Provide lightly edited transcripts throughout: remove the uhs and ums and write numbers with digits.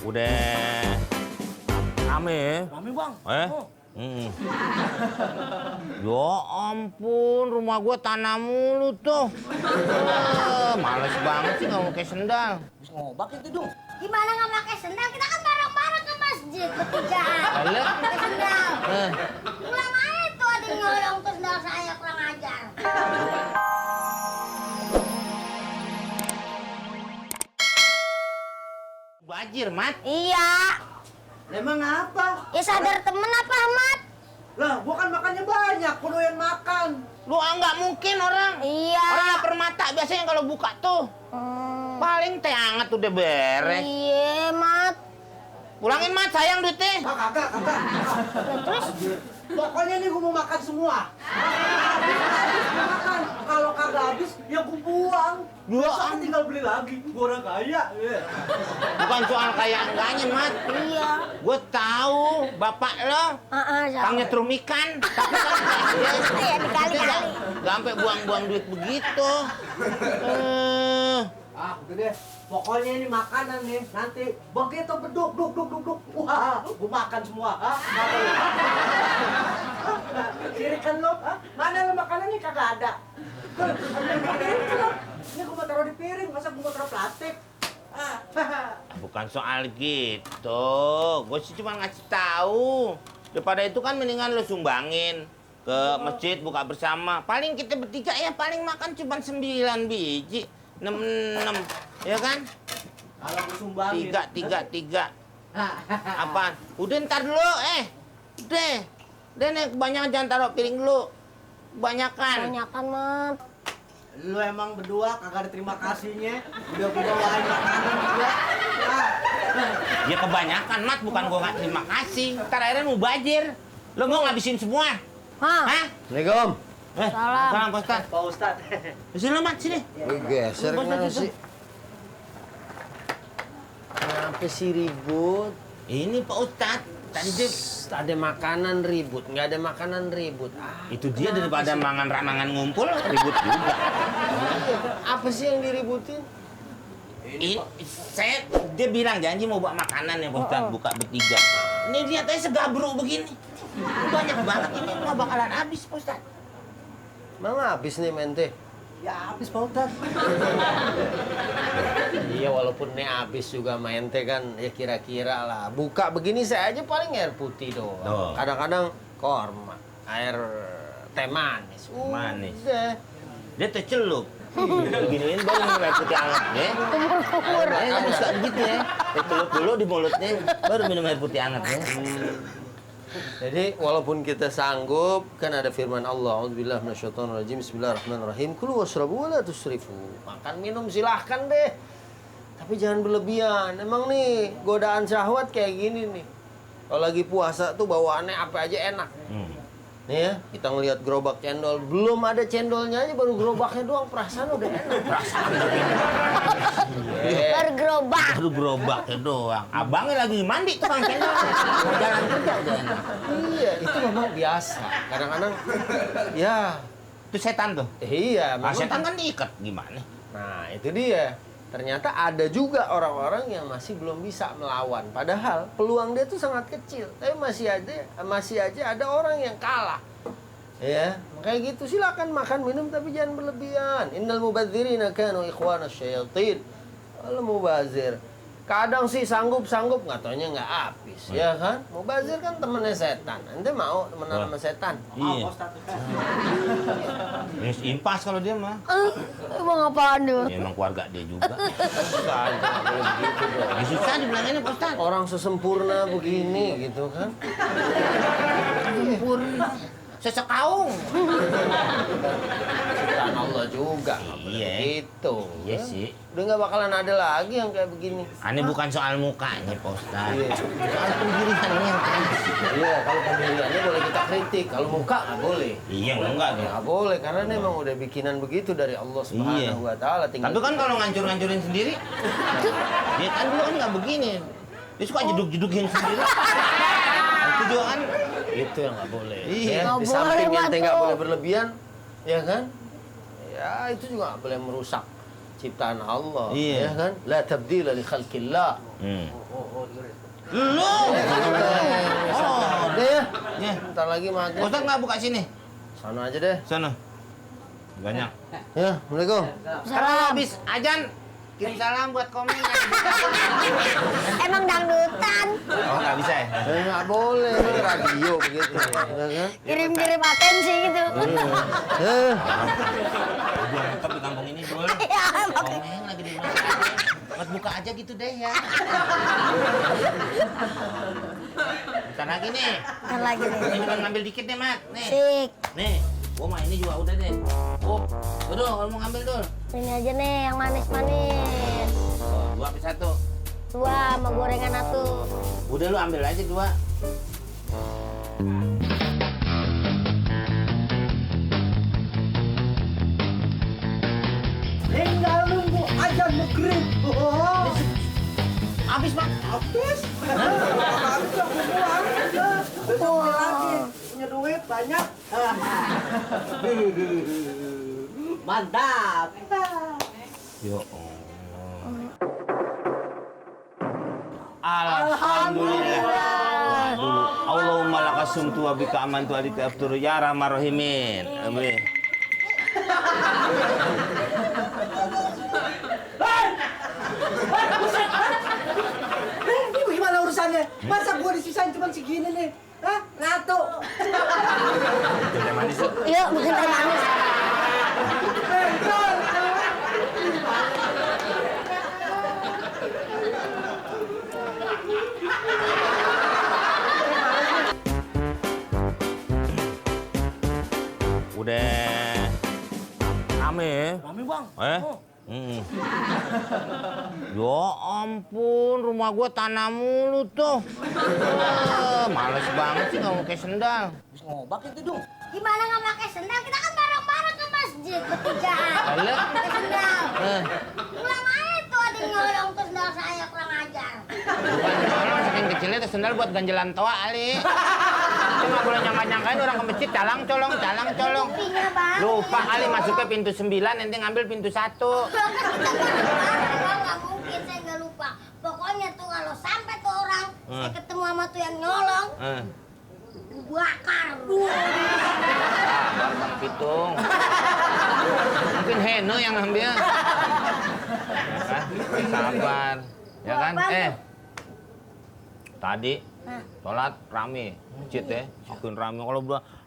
Udah rame ya? Rame bang. Ya ampun, rumah gua tanah mulu tuh. Males banget sih nggak mau pakai sendal. Bisa ngobak itu dong. Gimana nggak pakai sendal? Kita kan bareng-bareng ke masjid bertigaan. Lalu? Pakai sendal. Pulang aja tuh ada yang nyolong tuh sendal saya kurang ajar. Bajir, Mat. Iya. Emang apa? Ya sadar temen apa, Ahmad? Lah, gua kan makannya banyak, gua doyan makan. Lu nggak mungkin orang. Iya. Orang lapar mata biasanya kalau buka tuh. Paling teh hangat udah beres. Iya, Mat. Pulangin, Mat, sayang duitnya. Kagak. Terus? Pokoknya nih gua mau makan semua. Makan. Kalau kagak habis, ya gua buang. Besok tinggal beli lagi. Gua orang kaya. Bukan soal kaya enggaknya, Mat. Iya. Gue tahu bapak lo kang nyetrum ikan. Tapi kan Iya, dikali-kali. nggak sampai buang-buang duit begitu. Udah deh. Pokoknya ini makanan nih, nanti begitu beduk. Wah, gua makan semua. Sirikan lo, mana lo makanannya kagak ada. Ini gua mau taruh di piring, masa gua mau taruh plastik? Bukan soal gitu. Gue sih cuma ngasih tahu. Daripada itu kan mendingan lo sumbangin ke masjid buka bersama. Paling kita bertiga ya paling makan cuma 9 biji. 6, ya kan? Kalau gua sumbangin. 3. Apaan? Udah ntar dulu, Udah nih, kebanyakan jangan taruh piring dulu. Kebanyakan. Banyakan, Mat. Lu emang berdua kagak ada terima kasihnya. Udah gua bawain makanan juga. Ya kebanyakan, Mat. Bukan gua nggak terima kasih. Ntar akhirnya mau bajir. Lo mau ngabisin semua? Hah? Assalamualaikum. Salam. Salam, Pak Ustadz. Pak Ustadz. Sini lo, Mat, sini. Geser Bos, gimana bos, sih? Kenapa sih ribut? Ini Pak Ustadz. Tadi dia... Ada makanan ribut, nggak ada makanan ribut. Itu dia daripada mangan ngumpul, ribut juga. Apa sih yang diributin? Ini, dia bilang janji mau bawa makanan ya Pak Ustadz, buka bertiga. Ini dia tadi segabruk begini. Banyak banget ini, nggak bakalan habis Pak Ustadz. Emang habis nih mente? Ya habis Pak Ustadz. Iya walaupun nih habis juga mente kan ya kira-kira lah. Buka begini saya aja paling air putih doang. Oh. Kadang-kadang korma, air teh manis. Manis. Udah. Dia tercelup. Beginiin baru minum air putih hangat ya. Kumur-kumur. Kan suka begitu ya. Tercelup dulu di mulutnya, baru minum air putih hangat ya. Jadi walaupun kita sanggup kan ada firman Allah, A'udzubillahi minasyaitonirrajim, Bismillahirrahmanirrahim. Kulu washrabu wa la tusrifu. Makan minum silahkan deh. Tapi jangan berlebihan. Emang nih godaan syahwat kayak gini nih. Kalau lagi puasa tuh bawaannya apa aja enak. Nih ya, kita ngelihat gerobak cendol, belum ada cendolnya aja baru gerobaknya doang perasaan udah enak. Bergerobak. Baru gerobaknya doang. Abangnya lagi mandi tukang cendol. Jalan kerja udah enak. Iya, itu memang biasa. Kadang-kadang ya, Itu setan tuh. iya, Nah, memang. setan kan diikat gimana? Nah, itu dia. Ternyata ada juga orang-orang yang masih belum bisa melawan. Padahal peluang dia tuh sangat kecil. Tapi masih aja ada orang yang kalah. Ya, kayak gitu silakan makan minum tapi jangan berlebihan. Innal mubadzirina kanu ikhwanas syayatin. Kalau mubazir, kadang sih sanggup nggak taunya nggak habis, ya kan? Mubazir kan temennya setan. Ente mau temenan sama setan? Iya. Pak Ustadz. Minus impas kalau dia mah. Emang apaan tuh? Ya, emang keluarga dia juga. Bukan, nggak boleh begitu dong. Ya, susah dibilanginnya Pak Ustadz. Orang sesempurna begini gitu kan? Sempurna. Sesekaung. Ciptaan Allah juga, nggak boleh Iya. begitu. Iya ya. sih. Udah nggak bakalan ada lagi yang kayak begini. Aneh bukan soal mukanya Pak Ustadz. Iya. Soal pendiriannya yang keras. Iya, kalau pendiriannya boleh kita kritik, kalau muka nggak boleh. Iya enggak deh. Nggak boleh, karena ini emang udah bikinan begitu dari Allah Subhanahu wa Ta'ala. Tapi kan kalau ngancur-ngancurin sendiri, dia kan dulu kan nggak begini. Dia suka jeduk-jedukin sendiri. Itu juga kan. itu yang nggak boleh. Iya. Ya, Nggak di samping boleh, ente nggak Batu. boleh berlebihan, ya kan? Ya itu juga nggak boleh merusak ciptaan Allah. Iya. Ya kan? La tabdila li khalqillah. Lu. Udah ya. Ya. Bentar lagi maghrib. Ustaz nggak buka sini? Sana aja deh. Sana. Banyak. Ya, Assalamualaikum. Kalau habis ajan, kirim salam buat komen. Emang dangdutan. Oh, nggak bisa ya? Nggak boleh, ini radio begitu. Ya kan? Kirim-kirim atensi gitu. Eh, Gua lengkap di kampung ini, Dul. Ya, emang. Komen lagi di mana? Buat buka aja gitu deh ya. Bentar lagi nih. Ntar lagi nih. Ini cuma ngambil dikit nih, Mat. Nih. Sik. Nih. Gua mah ini juga udah deh. Oh, Dul, kalau mau ngambil, Dul. Ini aja nih yang manis-manis. Oh, 2 apa 1? 2 sama gorengan atuh. Udah lu ambil aja 2. Tinggal nunggu aja maghrib. Oh. Habis, Bang. Habis. Habis aku pulang. Besok beli lagi. Punya duit banyak. Mantap. Ya Allah. Alhamdulillah. Dulu. Allahumma lakasumtu wa bika amantu alika afturu ya rahmar rahimin. Amin. Ini gimana urusannya? Masa gua disisain cuma segini nih? Hah? Ngato. Teh manis. Yuk, bikin teh manis. Udah rame ya? Rame bang. Ya ampun, rumah gua tanah mulu tuh. Males banget sih nggak mau pakai sendal. Bisa ngobak itu dong. Gimana nggak pakai sendal? Kita kan bareng-bareng ke masjid bertigaan. Lalu? Pakai sendal. Eh, Ulang aja tuh ada yang nyolong tuh sendal saya kurang ajar. bukan saking kecilnya tuh sendal buat ganjelan toa ali. Cuma boleh nyangka-nyangkain orang ke masjid calang colong. Buktinya bang. Lupa kali masuknya pintu 9, nanti ngambil pintu 1. Nggak mungkin, saya nggak lupa. Pokoknya tuh kalau sampai tuh orang, saya ketemu sama tuh yang nyolong, bakar. Bang Pitung. Mungkin Heno yang ngambil. Sabar. Ya kan? Tadi sholat rame masjid ya, makin rame. Kalau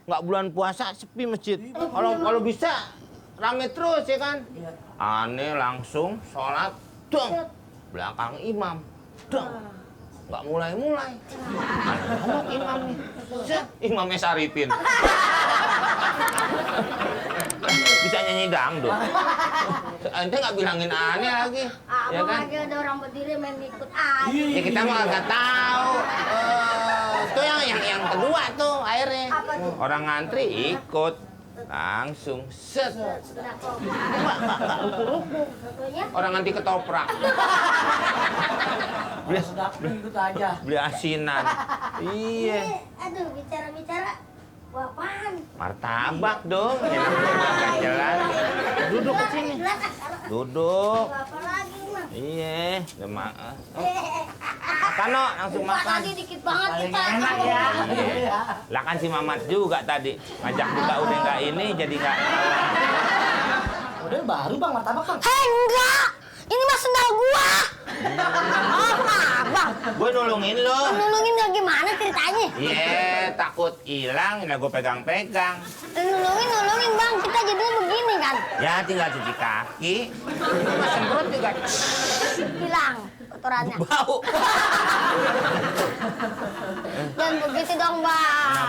nggak bulan puasa sepi masjid. Kalau bisa rame terus ya kan. Aneh langsung sholat, dong belakang imam, dong nggak mulai. Aneh ngomong imam nih, set imamnya Saripin. Bisa nyanyi dangdut. Ente nggak bilangin aneh lagi, ya Abang kan? aja ada orang berdiri main ikut aja. Ya kita mah nggak tahu. Tuh yang kedua tuh akhirnya Apa tuh? orang ngantri ikut langsung set. Nggak ruku-ruku. Contohnya? Orang nanti ketoprak. Beli, Ikut aja. beli asinan. Iya. Aduh, bicara-bicara. Wah, apaan? Martabak dong. Enak makan jalan. Duduk ke sini. Duduk. Apa lagi mah? Iya. Udah maaf. Kano langsung Buka makan. tadi dikit banget kita. Enak ya. Lah kan si Mamat juga tadi ngajak buka udah nggak ini jadi nggak. Udah baru bang martabak bang. Hei, enggak! Ini mah sendal gua! Oh, abang! Gue nolongin lo. Nulungin nggak gimana ceritanya? Iya, takut hilang, nah gue pegang-pegang. Nulungin bang, kita jadinya begini kan? Ya tinggal cuci kaki. Mas semprot juga Hilang kotorannya. bau. Jangan begitu dong bang.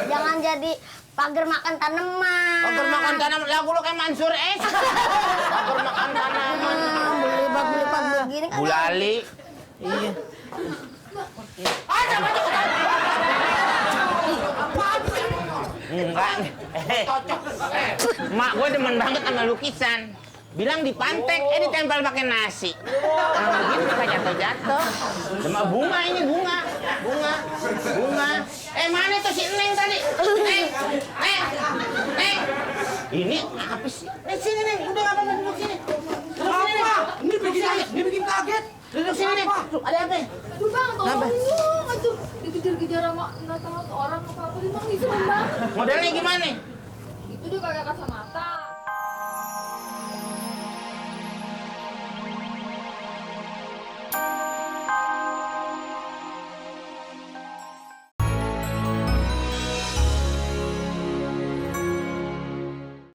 Jangan jadi pagar makan tanaman. Pagar makan tanaman, lagu lo kayak Mansur S. Pagar makan tanaman. Belibat begini kan? Bulali. Iya. Enggak. Mak gue demen banget sama lukisan. Bilang dipantek, ditempel pakai nasi. Nah, begitu suka jatuh-jatuh. Sama bunga ini, bunga. Mana tuh si Neng tadi? Neng. Ini apa sih? Neng, sini, Neng. Udah nggak apa-apa duduk sini. sini. Ada apa? Aduh bang, tolongin dong. Aduh, dikejar-kejar sama nggak tahu orang apa-apa. Bang, serem banget. Modelnya gimana?